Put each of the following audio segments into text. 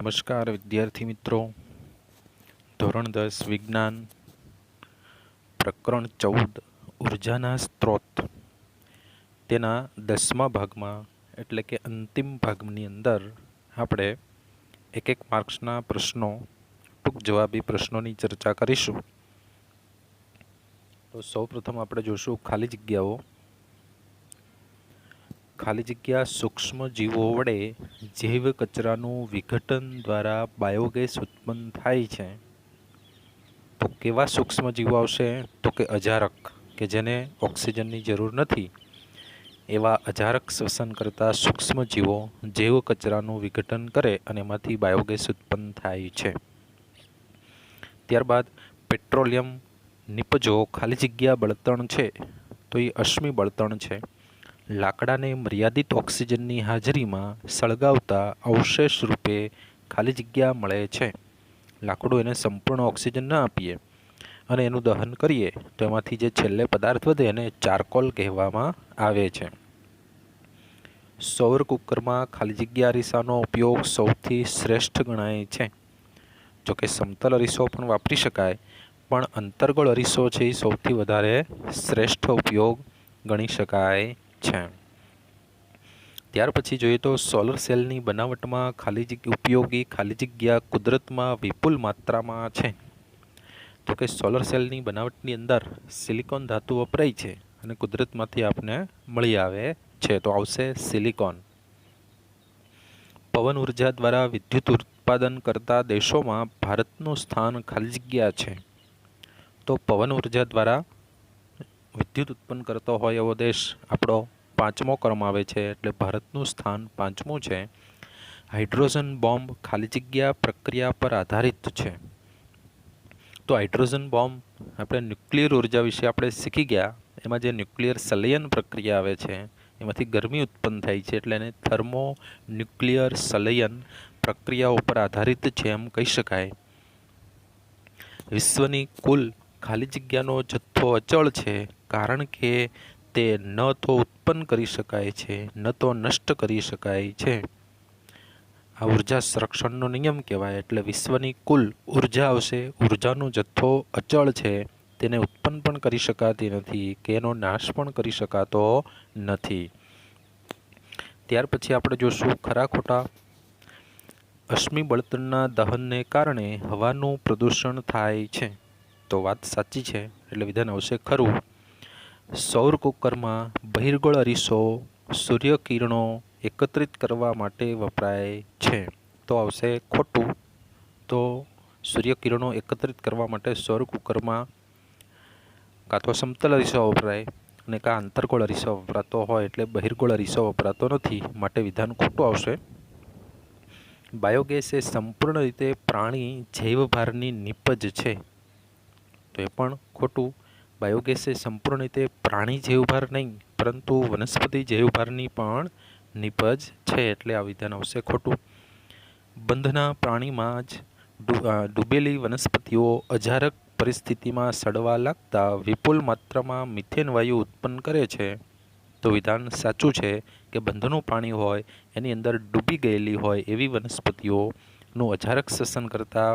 નમસ્કાર વિદ્યાર્થી મિત્રો. ધોરણ 10 વિજ્ઞાન પ્રકરણ 14 ઉર્જાના સ્ત્રોત તેના 10મા ભાગમાં એટલે કે અંતિમ ભાગની અંદર આપણે એક માર્ક્સના પ્રશ્નો ટૂંક જવાબી પ્રશ્નોની ચર્ચા કરીશું. તો સૌપ્રથમ આપણે જોશું ખાલી જગ્યાઓ. ખાલી જગ્યા સૂક્ષ્મ જીવો વડે જૈવ કચરાનું વિઘટન દ્વારા બાયોગેસ ઉત્પન્ન થાય છે. તો કેવા સૂક્ષ્મ જીવો આવશે? તો કે અજારક, કે જેને ઓક્સિજનની જરૂર નથી એવા અજારક શ્વસન કરતા સૂક્ષ્મ જીવો જૈવ કચરાનું વિઘટન કરે અને એમાંથી બાયોગેસ ઉત્પન્ન થાય છે. ત્યારબાદ પેટ્રોલિયમ નિપજો ખાલી જગ્યા બળતણ છે. તો એ અશ્મિ બળતણ છે. લાકડાને મર્યાદિત ઓક્સિજનની હાજરીમાં સળગાવતા અવશેષ રૂપે ખાલી જગ્યા મળે છે. લાકડું એને સંપૂર્ણ ઓક્સિજન ન આપીએ અને એનું દહન કરીએ તો એમાંથી જે છેલ્લે પદાર્થ વધે એને ચારકોલ કહેવામાં આવે છે. સૌર કુકરમાં ખાલી જગ્યા અરીસાનો ઉપયોગ સૌથી શ્રેષ્ઠ ગણાય છે. જોકે સમતલ અરીસો પણ વાપરી શકાય, પણ અંતર્ગોળ અરીસો છે એ સૌથી વધારે શ્રેષ્ઠ ઉપયોગ ગણી શકાય છે. ત્યાર પછી જોઈએ તો સોલર સેલની બનાવટમાં ઉપયોગી ખાલી જગ્યા કુદરતમાં વિપુલ માત્રામાં છે. તો કે સોલર સેલની બનાવટની અંદર સિલિકોન ધાતુ વપરાય છે અને કુદરતમાંથી આપને મળી આવે છે, તો આવશે સિલિકોન. પવન ઉર્જા દ્વારા વિદ્યુત ઉત્પાદન કરતા દેશોમાં ભારતનું સ્થાન ખાલી જગ્યા છે. તો પવન ઉર્જા દ્વારા વિદ્યુત ઉત્પન્ન કરતો હોય એવો દેશ આપણો 5મો ક્રમ આવે છે, એટલે ભારતનું સ્થાન 5મું છે. હાઇડ્રોજન બોમ્બ ખાલી જગ્યા પ્રક્રિયા પર આધારિત છે. તો હાઇડ્રોજન બોમ્બ આપણે ન્યુક્લિયર ઉર્જા વિશે આપણે શીખી ગયા. એમાં જે ન્યુક્લિયર સંલયન પ્રક્રિયા આવે છે એમાંથી ગરમી ઉત્પન્ન થાય છે, એટલે એને થર્મો ન્યુક્લિયર સંલયન પ્રક્રિયા ઉપર આધારિત છે એમ કહી શકાય. વિશ્વની કુલ ખાલી જગ્યાનો જથ્થો અચળ છે, કારણ કે તે ન તો ઉત્પન્ન કરી શકાય છે ન તો નષ્ટ કરી શકાય છે. આ ઉર્જા સંરક્ષણનો નિયમ કહેવાય. એટલે વિશ્વની કુલ ઉર્જા આવશે, ઉર્જાનો જથ્થો અચળ છે, તેને ઉત્પન્ન પણ કરી શકાતી નથી કે એનો નાશ પણ કરી શકાતો નથી. ત્યાર પછી આપણે જોશું ખરા ખોટા. અશ્મિ બળતણના દહનને કારણે હવાનું પ્રદૂષણ થાય છે. તો વાત સાચી છે, એટલે વિધાન આવશે ખરું. સૌર કુકરમાં બહિર્ગોળ અરીસો સૂર્યકિરણો એકત્રિત કરવા માટે વપરાય છે. તો આવશે ખોટું. તો સૂર્યકિરણો એકત્રિત કરવા માટે સૌર કુકરમાં કાં તો સમતલ અરીસો વપરાય અને કાં અંતર્ગોળ અરીસો વપરાતો હોય, એટલે બહિર્ગોળ અરીસો વપરાતો નથી, માટે વિધાન ખોટું આવશે. બાયોગેસ એ સંપૂર્ણ રીતે પ્રાણી જૈવભારની નિપજ છે. તો એ પણ ખોટું. બાયોગેસ એ સંપૂર્ણ રીતે પ્રાણી જૈવભાર નહીં, પરંતુ વનસ્પતિ જૈવભારની પણ નિપજ છે, એટલે આ વિધાન આવશે ખોટું. બંધના પ્રાણીમાં જ ડૂબેલી વનસ્પતિઓ અજારક પરિસ્થિતિમાં સડવા લાગતા વિપુલ માત્રામાં મિથેન વાયુ ઉત્પન્ન કરે છે. તો વિધાન સાચું છે કે બંધનું પાણી હોય એની અંદર ડૂબી ગયેલી હોય એવી વનસ્પતિઓનું અજારક શ્વસન કરતા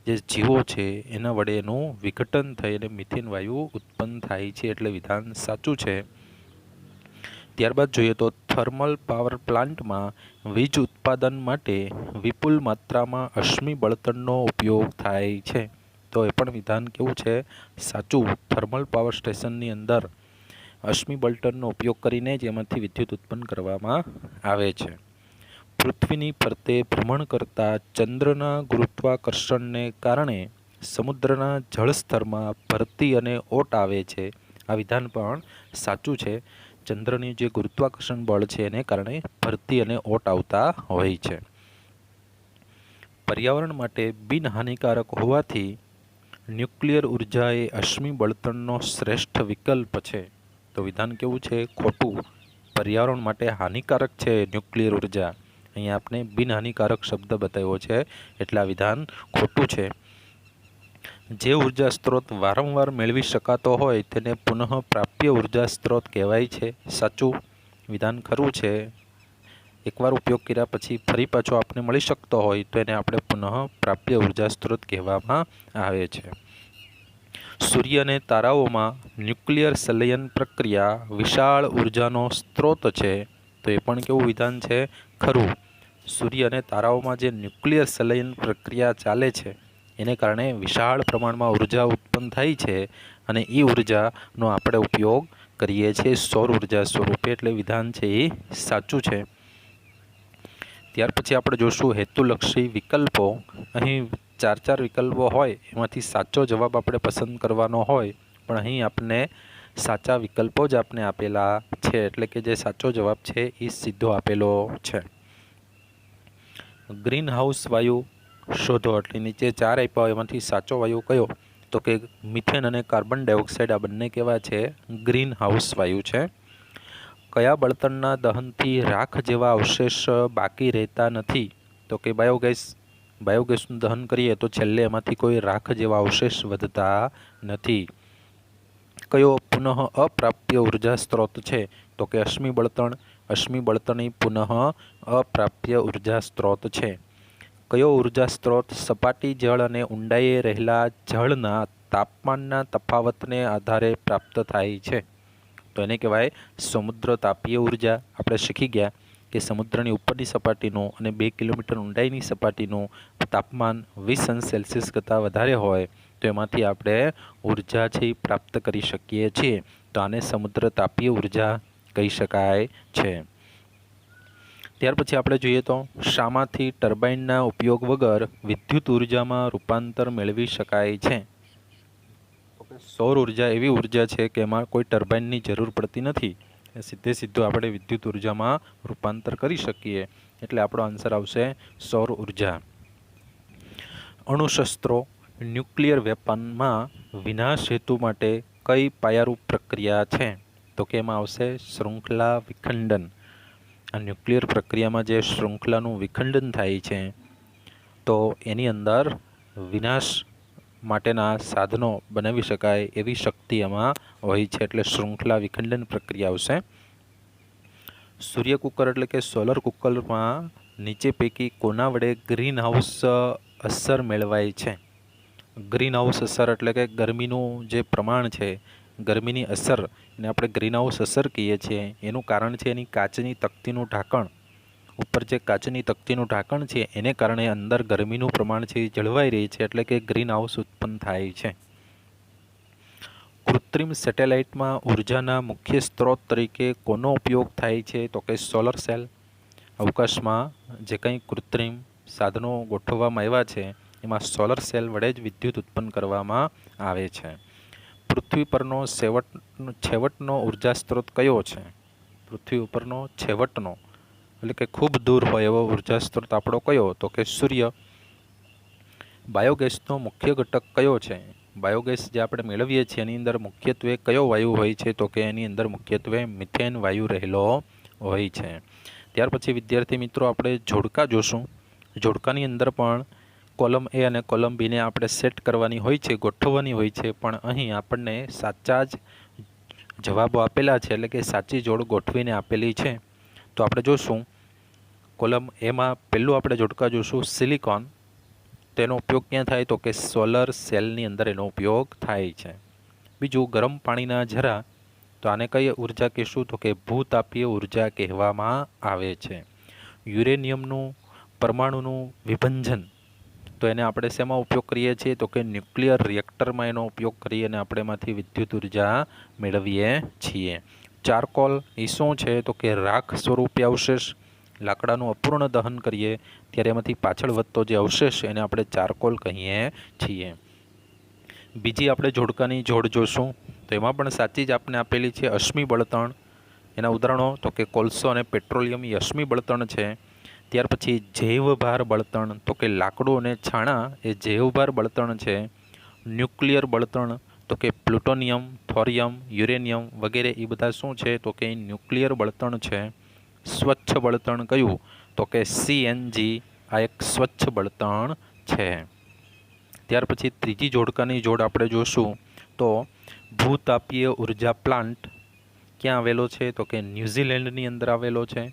જે જીવો છે એના વડે એનું વિઘટન થઈ અને મિથેન વાયુ ઉત્પન્ન થાય છે, એટલે વિધાન સાચું છે. ત્યારબાદ જોઈએ તો થર્મલ પાવર પ્લાન્ટમાં વીજ ઉત્પાદન માટે વિપુલ માત્રામાં અશ્મિ બળતણનો ઉપયોગ થાય છે. તો એ પણ વિધાન કેવું છે? સાચું. થર્મલ પાવર સ્ટેશનની અંદર અશ્મિ બળતણનો ઉપયોગ કરીને જ એમાંથી વિદ્યુત ઉત્પન્ન કરવામાં આવે છે. પૃથ્વીની ફરતે ભ્રમણ કરતા ચંદ્રના ગુરુત્વાકર્ષણને કારણે સમુદ્રના જળસ્તરમાં ભરતી અને ઓટ આવે છે. આ વિધાન પણ સાચું છે. ચંદ્રની જે ગુરુત્વાકર્ષણ બળ છે એને કારણે ભરતી અને ઓટ આવતા હોય છે. પર્યાવરણ માટે બિનહાનિકારક હોવાથી ન્યુક્લિયર ઉર્જા એ અશ્મિ બળતણનો શ્રેષ્ઠ વિકલ્પ છે. તો વિધાન કેવું છે? ખોટું. પર્યાવરણ માટે હાનિકારક છે ન્યુક્લિયર ઉર્જા. અહીંયા આપણે બિનહાનિકારક શબ્દ બતાવ્યો છે, એટલે આ વિધાન ખોટું છે. જે ઉર્જા સ્ત્રોત વારંવાર મેળવી શકાતો હોય તેને પુનઃ પ્રાપ્ય ઉર્જા સ્ત્રોત કહેવાય છે. સાચું. વિધાન ખરું છે. એકવાર ઉપયોગ કર્યા પછી ફરી પાછો આપને મળી શકતો હોય તો એને આપણે પુનઃ પ્રાપ્ય ઉર્જા સ્ત્રોત કહેવામાં આવે છે. સૂર્ય અને તારાઓમાં ન્યુક્લિયર સંલયન પ્રક્રિયા વિશાળ ઉર્જાનો સ્ત્રોત છે. તો એ પણ કેવું વિધાન છે? ખરું. સૂર્ય અને તારાઓમાં જે ન્યુક્લિયર સંલયન પ્રક્રિયા ચાલે છે એને કારણે વિશાળ પ્રમાણમાં ઉર્જા ઉત્પન્ન થાય છે અને એ ઉર્જાનો આપણે ઉપયોગ કરીએ છીએ સૌર ઉર્જા સ્વરૂપે. એટલે વિધાન છે એ સાચું છે. ત્યાર પછી આપણે જોશું હેતુલક્ષી વિકલ્પો. અહીં 4 વિકલ્પો હોય એમાંથી સાચો જવાબ આપણે પસંદ કરવાનો હોય, પણ અહીં આપણને સાચા વિકલ્પો જ આપણે આપેલા છે, એટલે કે જે સાચો જવાબ છે એ સીધો આપેલો છે. ગ્રીન હાઉસ વાયુ શોધો. એટલે નીચે 4 આપ્યા હોય એમાંથી સાચો વાયુ કયો? તો કે મિથેન અને કાર્બન ડાયોક્સાઇડ આ બંને કેવા છે? ગ્રીન હાઉસ વાયુ છે. કયા બળતણના દહનથી રાખ જેવા અવશેષ બાકી રહેતા નથી? તો કે બાયોગેસ. બાયોગેસનું દહન કરીએ તો છેલ્લે એમાંથી કોઈ રાખ જેવા અવશેષ વધતા નથી. કયો પુનઃ અપ્રાપ્ય ઉર્જા સ્ત્રોત છે? તો કે અશ્મિ બળતણ. અશ્મિ બળતણ પુનઃ અપ્રાપ્ય ઉર્જા સ્ત્રોત છે. કયો ઉર્જા સ્ત્રોત સપાટી જળ અને ઊંડાઈએ રહેલા જળના તાપમાનના તફાવતને આધારે પ્રાપ્ત થાય છે? તો એને કહેવાય સમુદ્ર તાપીય ઉર્જા. આપણે શીખી ગયા કે સમુદ્રની ઉપરની સપાટીનું અને 2 કિલોમીટર ઊંડાઈની સપાટીનું તાપમાન 20°C કરતાં વધારે હોય તો એમાંથી આપણે ઉર્જા છે એ પ્રાપ્ત કરી શકીએ છીએ. તો આને સમુદ્ર તાપીય ઉર્જા કહી શકાય છે. ત્યાર પછી આપણે જોઈએ તો શામાંથી ટર્બાઇનના ઉપયોગ વગર વિદ્યુત ઉર્જામાં રૂપાંતર મેળવી શકાય છે? સૌર ઉર્જા એવી ઉર્જા છે કે એમાં કોઈ ટર્બાઇનની જરૂર પડતી નથી. સીધું આપણે વિદ્યુત ઉર્જામાં રૂપાંતર કરી શકીએ. એટલે આપણો આન્સર આવશે સૌર ઉર્જા. અણુશસ્ત્રો ન્યુક્લિયર વેપનમાં વિનાશ હેતુ માટે કઈ પાયારૂપ પ્રક્રિયા છે? તો કે એમાં આવશે શૃંખલા વિખંડન. આ ન્યુક્લિયર પ્રક્રિયામાં જે શૃંખલાનું વિખંડન થાય છે તો એની અંદર વિનાશ માટેના સાધનો બનાવી શકાય એવી શક્તિ એમાં હોય છે, એટલે શૃંખલા વિખંડન પ્રક્રિયા આવશે. સૂર્ય કુકર એટલે કે સોલર કુકરમાં નીચે પૈકી કોના વડે ગ્રીન હાઉસ અસર મેળવાય છે? ગ્રીન હાઉસ અસર એટલે કે ગરમીનું જે પ્રમાણ છે, ગરમીની અસર એને આપણે ગ્રીન હાઉસ અસર કહીએ છીએ. એનું કારણ છે એની કાચની તકતીનું ઢાંકણ. ઉપર જે કાચની તકતીનું ઢાંકણ છે એને કારણે અંદર ગરમીનું પ્રમાણ છે એ જળવાઈ રહી છે, એટલે કે ગ્રીન હાઉસ ઉત્પન્ન થાય છે. કૃત્રિમ સેટેલાઇટમાં ઉર્જાના મુખ્ય સ્ત્રોત તરીકે કોનો ઉપયોગ થાય છે? તો કે સોલર સેલ. અવકાશમાં જે કંઈ કૃત્રિમ સાધનો ગોઠવવામાં આવ્યા છે એમાં સોલર સેલ વડે જ વિદ્યુત ઉત્પન્ન કરવામાં આવે છે. પૃથ્વી પરનો છેવટનો ઉર્જા સ્ત્રોત કયો છે? પૃથ્વી ઉપરનો છેવટનો એટલે કે ખૂબ દૂર હોય એવો ઉર્જા સ્ત્રોત આપણો કયો? તો કે સૂર્ય. બાયોગેસનો મુખ્ય ઘટક કયો છે? બાયોગેસ જે આપણે મેળવીએ છીએ એની અંદર મુખ્યત્વે કયો વાયુ હોય છે? તો કે એની અંદર મુખ્યત્વે મિથેન વાયુ રહેલો હોય છે. ત્યાર પછી વિદ્યાર્થી મિત્રો આપણે જોડકા જોશું. જોડકાની અંદર પણ કોલમ એ અને કોલમ બીને આપણે સેટ કરવાની હોય છે, ગોઠવવાની હોય છે, પણ અહીં આપણને સાચા જ જવાબો આપેલા છે, એટલે કે સાચી જોડ ગોઠવીને આપેલી છે. તો આપણે જોશું કોલમ એમાં પહેલું આપણે જોડકા જોશું સિલિકોન. તેનો ઉપયોગ ક્યાં થાય? તો કે સોલર સેલની અંદર એનો ઉપયોગ થાય છે. બીજું ગરમ પાણીના ઝરા. તો આને કઈ ઉર્જા કહેશું? તો કે ભૂતાપીય ઉર્જા કહેવામાં આવે છે. યુરેનિયમનું પરમાણુનું વિભંજન. તો એને આપણે શેમાં ઉપયોગ કરીએ છીએ? તો કે ન્યુક્લિયર રિએક્ટરમાં એનો ઉપયોગ કરી અને આપણે એમાંથી વિદ્યુત ઉર્જા મેળવીએ છીએ. ચારકોલ એ શું છે? તો કે રાખ સ્વરૂપે અવશેષ. લાકડાનું અપૂર્ણ દહન કરીએ ત્યારે એમાંથી પાછળ વધતો જે અવશેષ એને આપણે ચારકોલ કહીએ છીએ. બીજી આપણે જોડકાની જોડ જોશું તો એમાં પણ સાચી જ આપણે આપેલી છે અશ્મિ બળતણ. એના ઉદાહરણો તો કે કોલસો અને પેટ્રોલિયમ એ અશ્મિ બળતણ છે. ત્યાર પછી જૈવભાર બળતણ, તો કે લાકડું અને છાણા એ જૈવભાર બળતણ છે. ન્યુક્લિયર બળતણ તો કે પ્લુટોનિયમ, થોરિયમ, યુરેનિયમ વગેરે એ બધા શું છે? તો કે ન્યુક્લિયર બળતણ છે. સ્વચ્છ બળતણ કયું? તો કે CNG આ એક સ્વચ્છ બળતણ છે. ત્યાર પછી ત્રીજી જોડકાની જોડ આપણે જોશું તો ભૂતાપીય ઉર્જા પ્લાન્ટ ક્યાં આવેલો છે? તો કે ન્યૂઝીલેન્ડની અંદર આવેલો છે.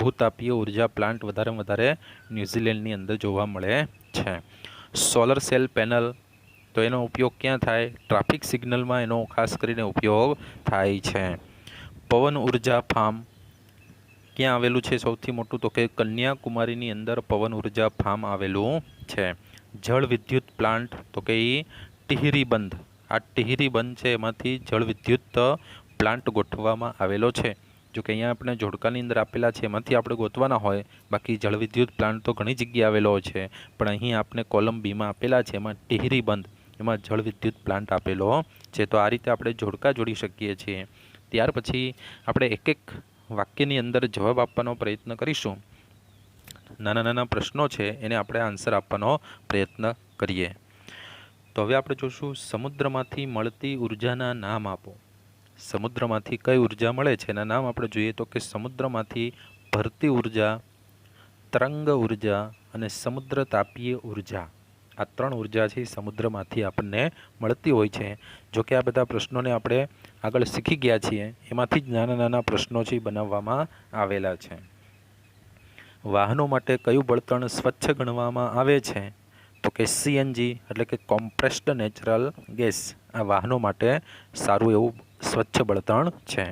ભૂતાપીય ઉર્જા પ્લાન્ટ વધારે ન્યૂઝીલેન્ડની અંદર જોવા મળે છે. સોલર સેલ પેનલ, તો એનો ઉપયોગ ક્યાં થાય? ટ્રાફિક સિગ્નલમાં એનો ખાસ કરીને ઉપયોગ થાય છે. પવન ઉર્જા ફાર્મ ક્યાં આવેલું છે સૌથી મોટું? તો કે કન્યાકુમારીની અંદર પવન ઉર્જા ફાર્મ આવેલું છે. જળ વિદ્યુત પ્લાન્ટ, તો કે ટિહરી બંધ, આ ટિહરી બંધ છે એમાંથી જળ વિદ્યુત પ્લાન્ટ ગોઠવવામાં આવેલો છે. જો કે અહીંયા આપણે જોડકાની અંદર આપેલા છે એમાંથી આપણે ગોતવાના હોય, બાકી જળ વિદ્યુત પ્લાન્ટ તો ઘણી જગ્યાએ આવેલો છે, પણ અહીં આપણે કોલમ બીમાં આપેલા છે એમાં ટિહરી બંધ, એમાં જળ વિદ્યુત પ્લાન્ટ આપેલો છે. તો આ રીતે આપણે જોડકા જોડી શકીએ છીએ. ત્યાર પછી આપણે એક એક વાક્યની અંદર જવાબ આપવાનો પ્રયત્ન કરીશું. નાના પ્રશ્નો છે એને આપણે આન્સર આપવાનો પ્રયત્ન કરીએ. તો હવે આપણે જોશું સમુદ્રમાંથી મળતી ઉર્જાના નામ આપો. સમુદ્રમાંથી કઈ ઉર્જા મળે છે એના નામ આપણે જોઈએ તો કે સમુદ્રમાંથી ભરતી ઉર્જા, તરંગ ઉર્જા અને સમુદ્ર તાપીય ઉર્જા, આ 3 ઉર્જા છે સમુદ્રમાંથી આપણને મળતી હોય છે. જો કે આ બધા પ્રશ્નોને આપણે આગળ શીખી ગયા છીએ, એમાંથી જ નાના પ્રશ્નો છે બનાવવામાં આવેલા છે. વાહનો માટે કયું બળતણ સ્વચ્છ ગણવામાં આવે છે? તો કે સીએનજી એટલે કે કોમ્પ્રેસ્ડ નેચરલ ગેસ, આ વાહનો માટે સારું એવું સ્વચ્છ બળતણ છે.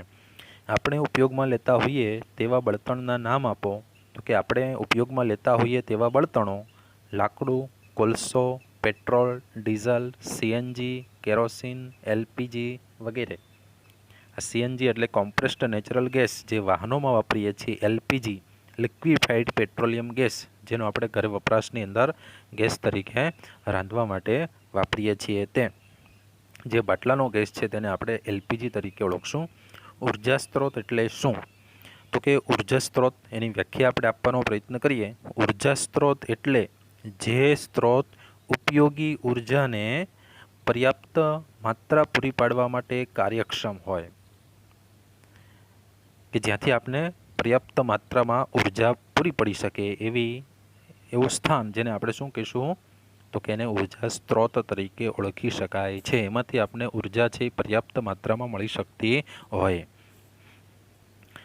આપણે ઉપયોગમાં લેતા હોઈએ તેવા બળતણના નામ આપો. તો કે આપણે ઉપયોગમાં લેતા હોઈએ તેવા બળતણો: લાકડું, કોલસો, petrol, diesel, CNG, kerosene, LPG વગેરે. આ સીએનજી એટલે કોમ્પ્રેસ્ડ નેચરલ ગેસ જે વાહનોમાં વાપરીએ છીએ, એલપીજી લિક્વિફાઈડ પેટ્રોલિયમ ગેસ જેનો આપણે ઘર વપરાશની અંદર ગેસ તરીકે રાંધવા માટે વાપરીએ છીએ, તે જે બાટલાનો ગેસ છે તેને આપણે એલપીજી તરીકે ઓળખશું. ઉર્જા સ્ત્રોત એટલે શું? તો કે ઉર્જા સ્ત્રોત એની વ્યાખ્યા આપણે આપવાનો પ્રયત્ન કરીએ. ઉર્જા સ્ત્રોત એટલે જે સ્ત્રોત ઉપયોગી ઉર્જાને પર્યાપ્ત માત્રા પૂરી પાડવા માટે કાર્યક્ષમ હોય, કે જ્યાંથી આપણે પર્યાપ્ત માત્રામાં ઉર્જા પૂરી પડી શકે એવું સ્થાન, જેને આપણે શું કહીશું? તો કે એને ઉર્જા સ્ત્રોત તરીકે ઓળખી શકાય છે. એમાંથી આપણે ઉર્જા છે પર્યાપ્ત માત્રામાં મળી શકતી હોય.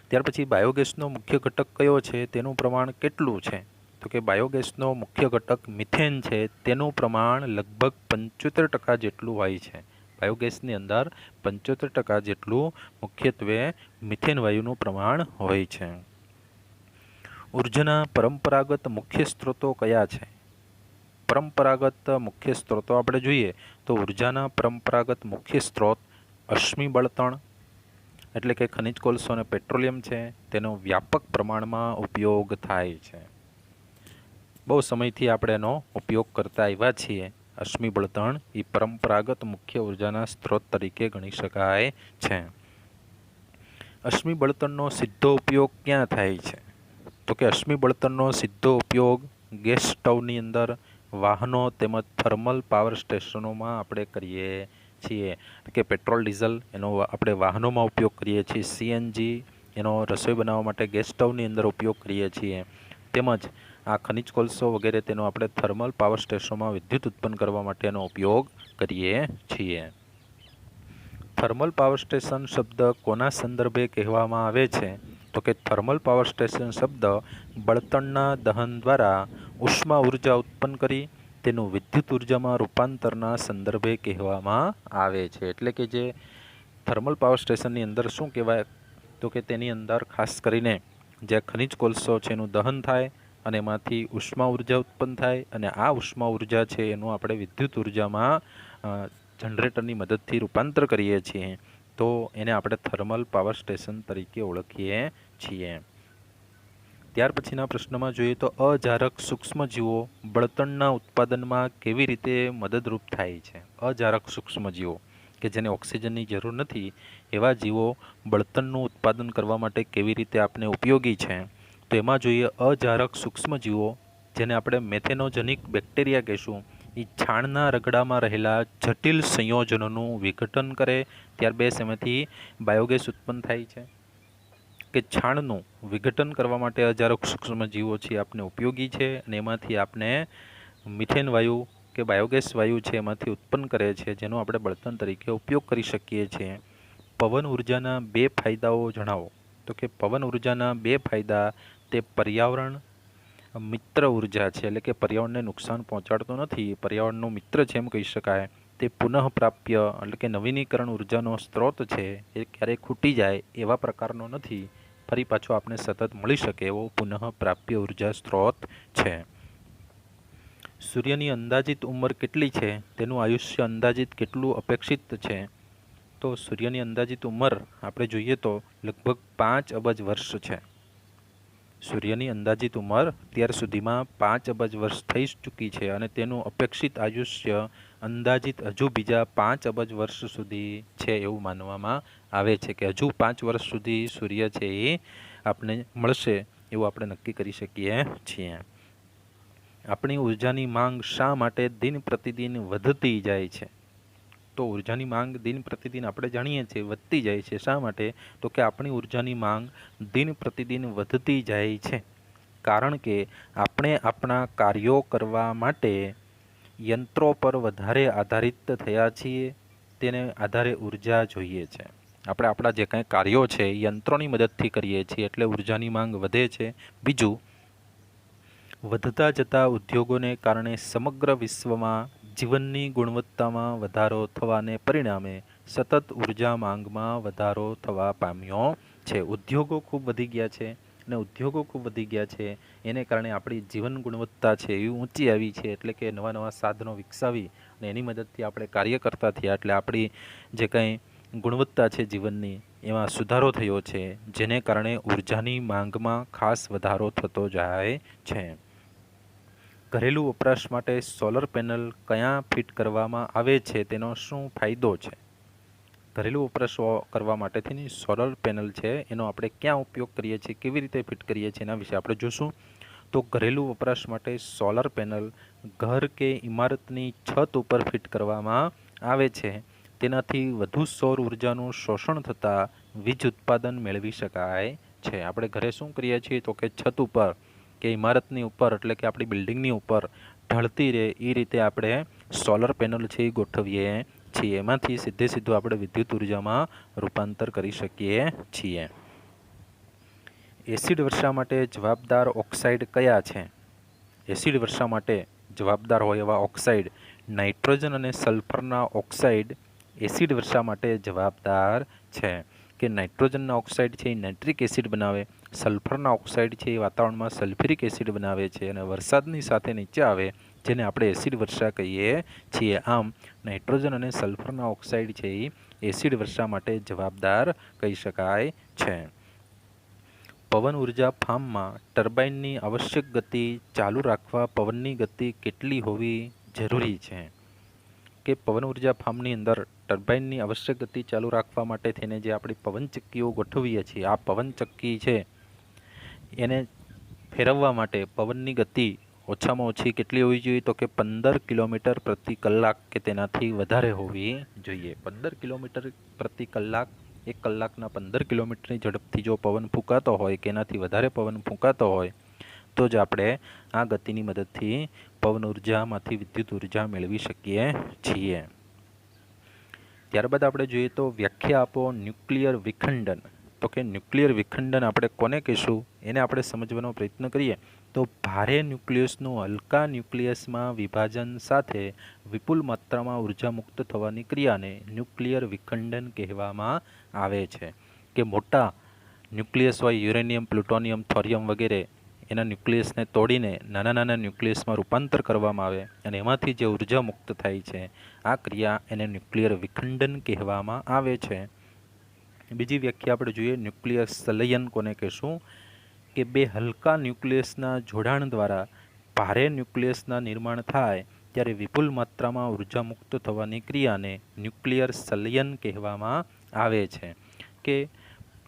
ત્યાર પછી બાયોગેસનો મુખ્ય ઘટક કયો છે, તેનું પ્રમાણ કેટલું છે? તો કે બાયોગેસનો મુખ્ય ઘટક મિથેન છે, તેનું પ્રમાણ લગભગ 75% જેટલું હોય છે. બાયોગેસની અંદર 75% જેટલું મુખ્યત્વે મિથેન વાયુનું પ્રમાણ હોય છે. ઉર્જાના પરંપરાગત મુખ્ય સ્ત્રોતો કયા છે? પરંપરાગત મુખ્ય સ્ત્રોતો આપણે જોઈએ તો ઉર્જાના પરંપરાગત મુખ્ય સ્ત્રોત અશ્મિ બળતણ એટલે કે ખનિજ કોલસો અને પેટ્રોલિયમ છે, તેનો વ્યાપક પ્રમાણમાં ઉપયોગ થાય છે. બહુ સમયથી આપણે એનો ઉપયોગ કરતા આવ્યા છીએ. અશ્મિ બળતણ એ પરંપરાગત મુખ્ય ઉર્જાના સ્ત્રોત તરીકે ગણી શકાય છે. અશ્મિ બળતણનો સીધો ઉપયોગ ક્યાં થાય છે? તો કે અશ્મિ બળતણનો સીધો ઉપયોગ ગેસ સ્ટવની અંદર, વાહનો તેમજ થર્મલ પાવર સ્ટેશનોમાં આપણે કરીએ છીએ. કે પેટ્રોલ ડીઝલ એનો આપણે વાહનોમાં ઉપયોગ કરીએ છીએ, સીએનજી એનો રસોઈ બનાવવા માટે ગેસ સ્ટવની અંદર ઉપયોગ કરીએ છીએ, તેમજ આ ખનિજ કોલસો વગેરે તેનો આપણે થર્મલ પાવર સ્ટેશનોમાં વિદ્યુત ઉત્પન્ન કરવા માટેનો ઉપયોગ કરીએ છીએ. થર્મલ પાવર સ્ટેશન શબ્દ કોના સંદર્ભે કહેવામાં આવે છે? તો કે થર્મલ પાવર સ્ટેશન શબ્દ બળતણના દહન દ્વારા ઉષ્મા ઉર્જા ઉત્પન્ન કરી તેનું વિદ્યુત ઉર્જામાં રૂપાંતરના સંદર્ભે કહેવામાં આવે છે. એટલે કે જે થર્મલ પાવર સ્ટેશનની અંદર શું કહેવાય? તો કે તેની અંદર ખાસ કરીને જે ખનિજ કોલસો છે એનું દહન થાય અને એમાંથી ઉષ્મા ઉર્જા ઉત્પન્ન થાય, અને આ ઉષ્મા ઉર્જા છે એનું આપણે વિદ્યુત ઉર્જામાં જનરેટરની મદદથી રૂપાંતર કરીએ છીએ, તો એને આપણે થર્મલ પાવર સ્ટેશન તરીકે ઓળખીએ છીએ. ત્યાર પછીના પ્રશ્નમાં જોઈએ તો અજારક સૂક્ષ્મજીવો બળતણના ઉત્પાદનમાં કેવી રીતે મદદરૂપ થાય છે? અજારક સૂક્ષ્મજીવો કે જેને ઓક્સિજનની જરૂર નથી એવા જીવો બળતણનું ઉત્પાદન કરવા માટે કેવી રીતે આપણે ઉપયોગી છે? તો એમાં જોઈએ અજારક સૂક્ષ્મજીવો જેને આપણે મેથેનોજેનિક બેક્ટેરિયા કહીશું, એ છાણના રગડામાં રહેલા જટિલ સંયોજનોનું વિઘટન કરે ત્યારબાદ એમાંથી બાયોગેસ ઉત્પન્ન થાય છે. કે છાણનું વિઘટન કરવા માટે અજારક સૂક્ષ્મજીવો છે આપણે ઉપયોગી છે, અને એમાંથી આપણે મિથેન વાયુ કે બાયોગેસ વાયુ છે એમાંથી ઉત્પન્ન કરે છે, જેનો આપણે બળતણ તરીકે ઉપયોગ કરી શકીએ છીએ. પવન ઉર્જાના 2 ફાયદાઓ જણાવો. તો કે પવન ઉર્જાના 2 ફાયદા તે પર્યાવરણ મિત્ર ઉર્જા છે, એટલે કે પર્યાવરણને નુકસાન પહોંચાડતો નથી, પર્યાવરણનો મિત્ર છે એમ કહી શકાય. તે પુનઃપ્રાપ્ય એટલે કે નવીનીકરણ ઉર્જાનો સ્ત્રોત છે. એ ક્યારેય ખૂટી જાય એવા પ્રકારનો નથી, ફરી પાછો આપણે સતત મળી શકે એવો પુનઃપ્રાપ્ય ઉર્જા સ્ત્રોત છે. સૂર્યની અંદાજિત ઉંમર કેટલી છે? તેનું આયુષ્ય અંદાજિત કેટલું અપેક્ષિત છે? તો સૂર્યની અંદાજિત ઉંમર આપણે જોઈએ તો લગભગ 5 અબજ વર્ષ છે. સૂર્યની અંદાજિત ઉંમર અત્યાર સુધીમાં 5 અબજ વર્ષ થઈ ચૂકી છે અને તેનું અપેક્ષિત આયુષ્ય અંદાજિત હજુ બીજા 5 અબજ વર્ષ સુધી છે એવું માનવામાં આવે છે, કે હજુ 5 વર્ષ સુધી સૂર્ય છે એ આપણે મળશે એવું આપણે નક્કી કરી શકીએ છીએ. આપણી ઉર્જાની માંગ શા માટે દિન પ્રતિદિન વધતી જાય છે? તો ઉર્જાની માંગ દિન પ્રતિદિન આપણે જાણીએ છીએ વધતી જાય છે. શા માટે? તો કે આપણી ઉર્જાની માંગ દિન પ્રતિદિન વધતી જાય છે કારણ કે આપણે આપણા કાર્યો કરવા માટે યંત્રો પર વધારે આધારિત થયા છીએ. તેને આધારે ઉર્જા જોઈએ છે. આપણે આપણા જે કાંઈ કાર્યો છે યંત્રોની મદદથી કરીએ છીએ એટલે ઉર્જાની માંગ વધે છે. બીજું, વધતા જતા ઉદ્યોગોને કારણે સમગ્ર વિશ્વમાં જીવનની ગુણવત્તામાં વધારો થવાને પરિણામે સતત ઉર્જા માંગમાં વધારો થવા પામ્યો છે. ઉદ્યોગો ખૂબ વધી ગયા છે અને ઉદ્યોગો ખૂબ વધી ગયા છે એને કારણે આપણી જીવન ગુણવત્તા છે એ ઊંચી આવી છે. એટલે કે નવા નવા સાધનો વિકસાવી અને એની મદદથી આપણે કાર્ય કરતા થયા એટલે આપણી જે કંઈ ગુણવત્તા છે જીવનની એમાં સુધારો થયો છે, જેને કારણે ઉર્જાની માંગમાં ખાસ વધારો થતો જાય છે. ઘરેલું વપરાશ માટે સોલર પેનલ ક્યાં ફિટ કરવામાં આવે છે? તેનો શું ફાયદો છે? ઘરેલું વપરાશ કરવા માટેની સોલર પેનલ છે એનો આપણે ક્યાં ઉપયોગ કરીએ છીએ, કેવી રીતે ફિટ કરીએ છીએ એના વિશે આપણે જોશું. તો ઘરેલું વપરાશ માટે સોલર પેનલ ઘર કે ઇમારતની છત ઉપર ફિટ કરવામાં આવે છે. તેનાથી વધુ સૌર ઉર્જાનું શોષણ થતાં વીજ ઉત્પાદન મેળવી શકાય છે. આપણે ઘરે શું કરીએ છીએ તો કે છત ઉપર કે ઇમારતની ઉપર એટલે કે આપણી બિલ્ડિંગની ઉપર ઢળતી રહે એ રીતે આપણે સોલર પેનલ છે એ ગોઠવીએ છીએ. એમાંથી સીધું આપણે વિદ્યુત ઉર્જામાં રૂપાંતર કરી શકીએ છીએ. એસિડ વર્ષા માટે જવાબદાર ઓક્સાઇડ કયા છે? એસિડ વર્ષા માટે જવાબદાર હોય એવા ઓક્સાઇડ નાઇટ્રોજન અને સલ્ફરના ઓક્સાઇડ એસિડ વર્ષા માટે જવાબદાર છે. કે નાઇટ્રોજનના ઓક્સાઇડ છે એ નાઇટ્રિક એસિડ બનાવે, સલ્ફરના ઓક્સાઇડ છે એ વાતાવરણમાં સલ્ફ્યુરિક એસિડ બનાવે છે અને વરસાદની સાથે નીચે આવે જેને આપણે એસિડ વર્ષા કહીએ છીએ. આમ નાઇટ્રોજન અને સલ્ફરના ઓક્સાઇડ છે એ એસિડ વર્ષા માટે જવાબદાર કહી શકાય છે. પવન ઉર્જા ફાર્મમાં ટર્બાઇનની આવશ્યક ગતિ ચાલુ રાખવા પવનની ગતિ કેટલી હોવી જરૂરી છે? કે પવન ઉર્જા ફાર્મની અંદર ટર્બાઇનની આવશ્યક ગતિ ચાલુ રાખવા માટે થઈને જે આપણી પવનચક્કીઓ ગોઠવીએ છીએ, આ પવનચક્કી છે એને ફેરવવા માટે પવનની ગતિ ઓછામાં ઓછી કેટલી હોવી જોઈએ? તો કે 15 કિલોમીટર પ્રતિ કલાક કે તેનાથી વધારે હોવી જોઈએ. 15 કિલોમીટર પ્રતિ કલાક, એક કલાકના 15 કિલોમીટરની ઝડપથી જો પવન ફૂંકાતો હોય કે એનાથી વધારે પવન ફૂંકાતો હોય તો જ આપણે આ ગતિની મદદથી પવન ઉર્જામાંથી વિદ્યુત ઉર્જા મેળવી શકીએ છીએ. ત્યારબાદ આપણે જોઈએ તો વ્યાખ્યા આપો ન્યુક્લિયર વિખંડન. તો કે ન્યુક્લિયર વિખંડન આપણે કોને કહીશું એને આપણે સમજવાનો પ્રયત્ન કરીએ તો ભારે ન્યુક્લિયસનું હલકા ન્યુક્લિયસમાં વિભાજન સાથે વિપુલ માત્રામાં ઉર્જા મુક્ત થવાની ક્રિયાને ન્યુક્લિયર વિખંડન કહેવામાં આવે છે. કે મોટા ન્યુક્લિયસ હોય યુરેનિયમ, પ્લુટોનિયમ, થોરિયમ વગેરે એના ન્યુક્લિયસને તોડીને નાના નાના ન્યુક્લિયસમાં રૂપાંતર કરવામાં આવે અને એમાંથી જે ઉર્જા મુક્ત થાય છે આ ક્રિયા એને ન્યુક્લિયર વિખંડન કહેવામાં આવે છે. બીજી વ્યાખ્યા આપણે જોઈએ ન્યુક્લિયર સંલયન કોને કહેશું? કે બે હલકા ન્યુક્લિયસના જોડાણ દ્વારા ભારે ન્યુક્લિયસના નિર્માણ થાય ત્યારે વિપુલ માત્રામાં ઉર્જા મુક્ત થવાની ક્રિયાને ન્યુક્લિયર સંલયન કહેવામાં આવે છે. કે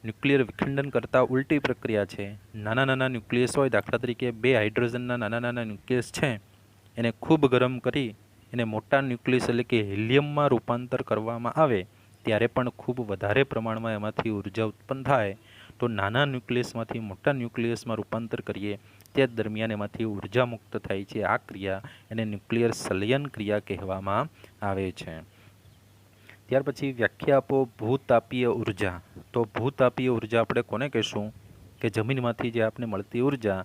ન્યુક્લિયર વિખંડન કરતાં ઉલટી પ્રક્રિયા છે. નાના નાના ન્યુક્લિયસ હોય, દાખલા તરીકે 2 હાઇડ્રોજનના નાના નાના ન્યુક્લિયસ છે એને ખૂબ ગરમ કરી એને મોટા ન્યુક્લિયસ એટલે કે હિલિયમમાં રૂપાંતર કરવામાં આવે ત્યારે પણ ખૂબ વધારે પ્રમાણમાં એમાંથી ઉર્જા ઉત્પન્ન થાય. તો નાના ન્યુક્લિયસમાંથી મોટા ન્યુક્લિયસમાં રૂપાંતર કરીએ તે દરમિયાન એમાંથી ઉર્જા મુક્ત થાય છે. આ ક્રિયા એને ન્યુક્લિયર સંલયન ક્રિયા કહેવામાં આવે છે. ત્યાર પછી વ્યાખ્યા આપો ભૂતાપીય ઉર્જા. તો ભૂતાપીય ઉર્જા આપણે કોને કહીશું? કે જમીનમાંથી જે આપણે મળતી ઉર્જા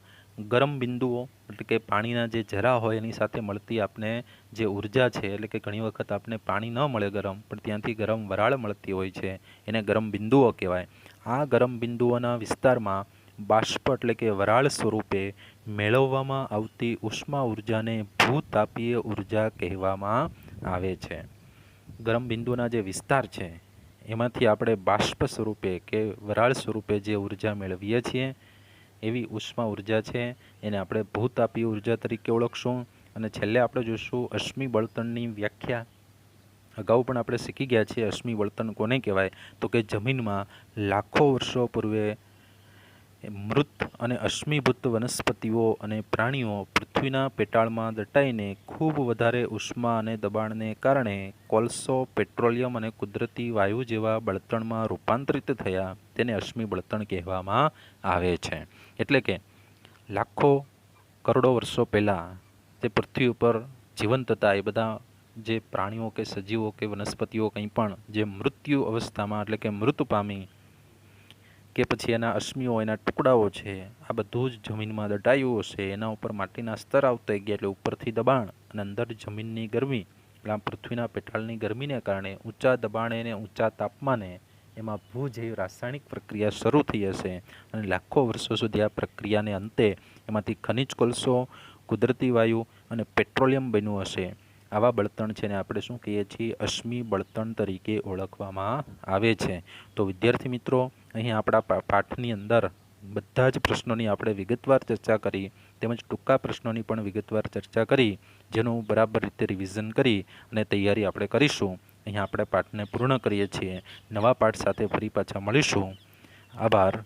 ગરમ બિંદુઓ એટલે કે પાણીના જે જરા હોય એની સાથે મળતી આપણે જે ઉર્જા છે, એટલે કે ઘણી વખત આપણે પાણી ન મળે ગરમ, પણ ત્યાંથી ગરમ વરાળ મળતી હોય છે, એને ગરમ બિંદુઓ કહેવાય. આ ગરમ બિંદુઓના વિસ્તારમાં બાષ્પ એટલે કે વરાળ સ્વરૂપે મેળવવામાં આવતી ઉષ્મા ઉર્જાને ભૂતાપીય ઉર્જા કહેવામાં આવે છે. ગરમ બિંદુના જે વિસ્તાર છે એમાંથી આપણે બાષ્પ સ્વરૂપે કે વરાળ સ્વરૂપે જે ઉર્જા મેળવીએ છીએ એવી ઉષ્મા ઉર્જા છે એને આપણે ભૂતાપીય ઉર્જા તરીકે ઓળખશું. અને છેલ્લે આપણે જોઈશું અશ્મિ બળતણની વ્યાખ્યા. અગાઉ પણ આપણે શીખી ગયા છીએ અશ્મિ બળતણ કોને કહેવાય, તો કે જમીનમાં લાખો વર્ષો પૂર્વે મૃત અને અશ્મિભૂત વનસ્પતિઓ અને પ્રાણીઓ પૃથ્વીના પેટાળમાં દટાઈને ખૂબ વધારે ઉષ્મા અને દબાણને કારણે કોલસો, પેટ્રોલિયમ અને કુદરતી વાયુ જેવા બળતણમાં રૂપાંતરિત થયા, તેને અશ્મિ બળતણ કહેવામાં આવે છે. એટલે કે લાખો કરોડો વર્ષો પહેલાં તે પૃથ્વી ઉપર જીવંત હતા એ બધા જે પ્રાણીઓ કે સજીવો કે વનસ્પતિઓ કંઈ પણ જે મૃત્યુ અવસ્થામાં એટલે કે મૃત પામી કે પછી એના અશ્મિઓ એના ટુકડાઓ છે આ બધું જ જમીનમાં દટાયું હશે. એના ઉપર માટીના સ્તર આવતા ગયા એટલે ઉપરથી દબાણ અને અંદર જમીનની ગરમી એટલે આ પૃથ્વીના પેટાળની ગરમીને કારણે ઊંચા દબાણે અને ઊંચા તાપમાને એમાં ભૂ જેવી રાસાયણિક પ્રક્રિયા શરૂ થઈ હશે અને લાખો વર્ષો સુધી આ પ્રક્રિયાને અંતે એમાંથી ખનિજ કોલસો, કુદરતી વાયુ અને પેટ્રોલિયમ બન્યું હશે. આવા બળતણ છે ને આપણે શું કહીએ છીએ, અશ્મિ બળતણ તરીકે ઓળખવામાં આવે છે. તો વિદ્યાર્થી મિત્રો, અહીં આપણા પાઠની અંદર બધા જ પ્રશ્નોની આપણે વિગતવાર ચર્ચા કરી, તેમજ ટૂંકા પ્રશ્નોની પણ વિગતવાર ચર્ચા કરી, જેનું બરાબર રીતે રિવિઝન કરી અને તૈયારી આપણે કરીશું. અહીં આપણે પાઠને પૂર્ણ કરીએ છીએ. નવા પાઠ સાથે ફરી પાછા મળીશું. આભાર.